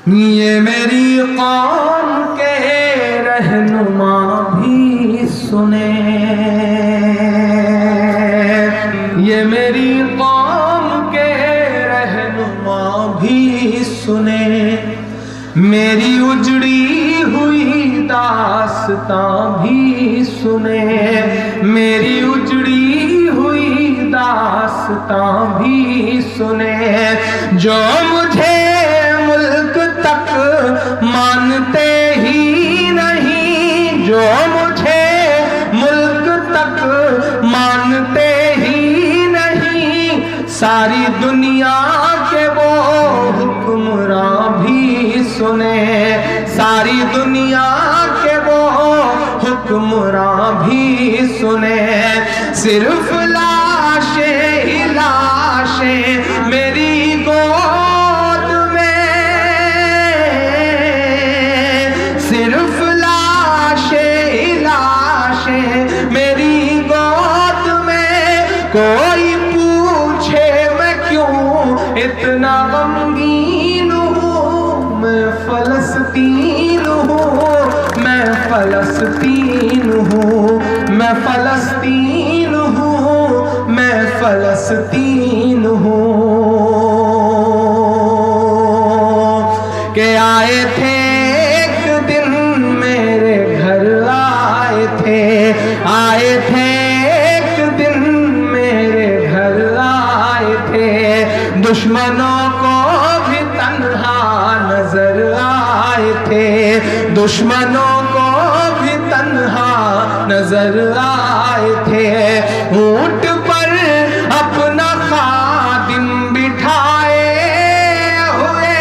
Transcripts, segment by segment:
یہ میری قوم کے رہنما بھی سنے، یہ میری قوم کے رہنما بھی سنے، میری اجڑی ہوئی داستاں بھی سنے، میری اجڑی ہوئی داستاں بھی سنے، جو مجھے ملک تک مانتے ہی نہیں، جو مجھے ملک تک مانتے ہی نہیں، ساری دنیا کے وہ حکمراں بھی سنے، ساری دنیا کے وہ حکمراں بھی سنے، صرف لاشیں ہی لاشیں میری گود میں، صرف لاشیں ہی لاشیں میری گود میں، کوئی پوچھے میں کیوں اتنا غمگین ہوں، میں فلسطین ہوں، میں فلسطین ہوں، میں فلسطین ہوں، میں فلسطین ہوں، کہ آئے تھے ایک دن میرے گھر، آئے تھے، آئے تھے ایک دن میرے گھر، آئے تھے، دشمنوں کو بھی تنہا نظر آئے تھے، دشمنوں کو بھی تنہا نظر آئے تھے، اونٹ پر اپنا خادم بٹھائے ہوئے،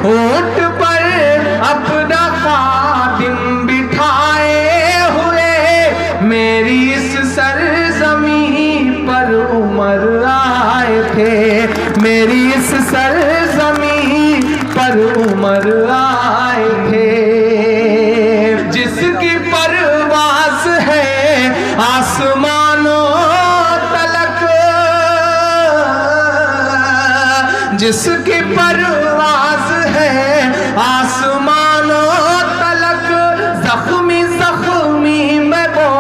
اونٹ پر اپنا خادم بٹھائے ہوئے، میری اس سرزمین پر عمر آئے تھے، میری اس سرزمین پر عمر آئے تھے، جس کی پرواز ہے آسمانوں تلک، جس کی پرواز ہے آسمانوں تلک، زخمی زخمی میں وہ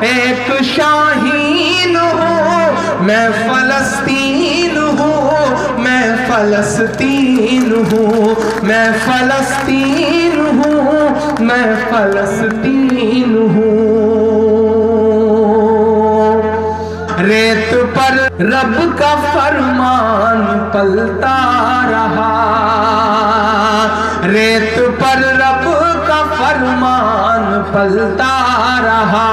ایک شاہین ہوں، میں فلسطین ہوں، میں فلسطین ہوں، میں فلسطین ہوں، میں فلسطین ہوں، ریت پر رب کا فرمان پلتا رہا، ریت پر رب کا فرمان پلتا رہا،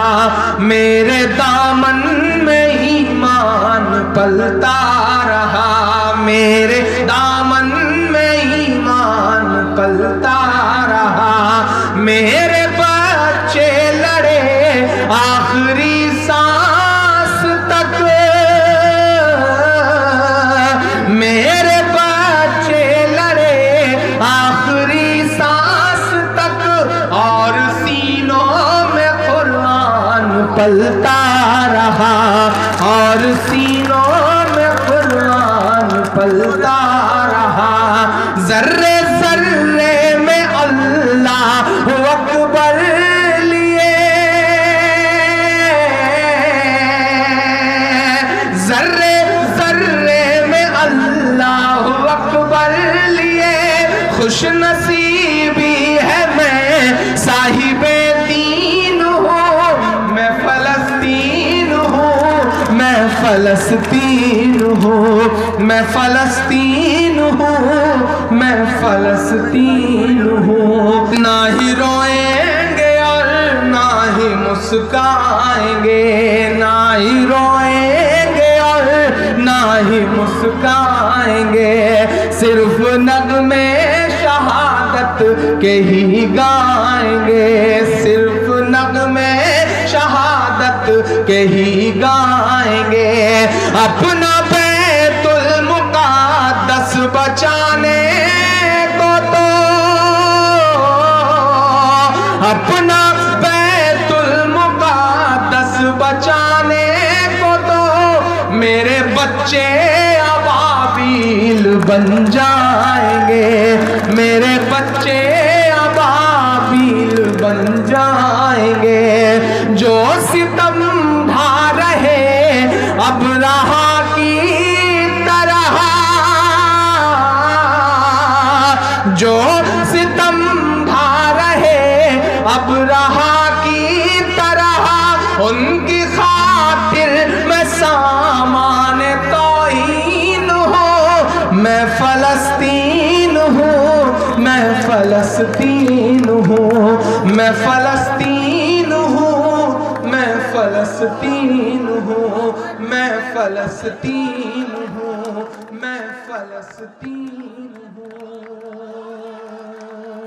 میرے دامن میں ایمان پلتا رہا، میرے دامن میں ایمان پلتا رہا، میرے بچے لڑے آخری سانس تک، میرے بچے لڑے آخری سانس تک، اور سینوں میں قرآن پلتا رہا، اور سینوں میں قرآن پلتا رہا، ذرے ذرے میں اللہ اکبر لیے، ذرے ذرے میں اللہ اکبر لیے، خوش نصیبی ہے میں صاحب دین ہوں، میں فلسطین ہوں، میں فلسطین ہوں، میں فلسطین ہوں، میں فلسطین ہوں، نہ ہی روئیں گے اور نہ ہی مسکرائیں گے، نہ ہی روئیں گے اور نہ ہی مسکرائیں گے، صرف نغمے شہادت کے ہی گائیں گے، صرف نغمے شہادت کے ہی گائیں گے، اپنا بیت المقدس بچانے کو تو، اپنا بیت المقدس بچانے کو تو، میرے بچے ابابیل بن جائیں گے، میرے بچے ابابیل بن جائیں گے، جو ستم ڈھا رہے ابرہا کی طرح، جو ستم ڈھا رہے ابرہا کی طرح، ان کی خاطر میں سامان توہین ہوں، میں فلسطین ہوں، میں فلسطین ہوں، میں فلسطین ہوں، میں فلسطین ہوں، میں فلسطین ہوں، میں فلسطین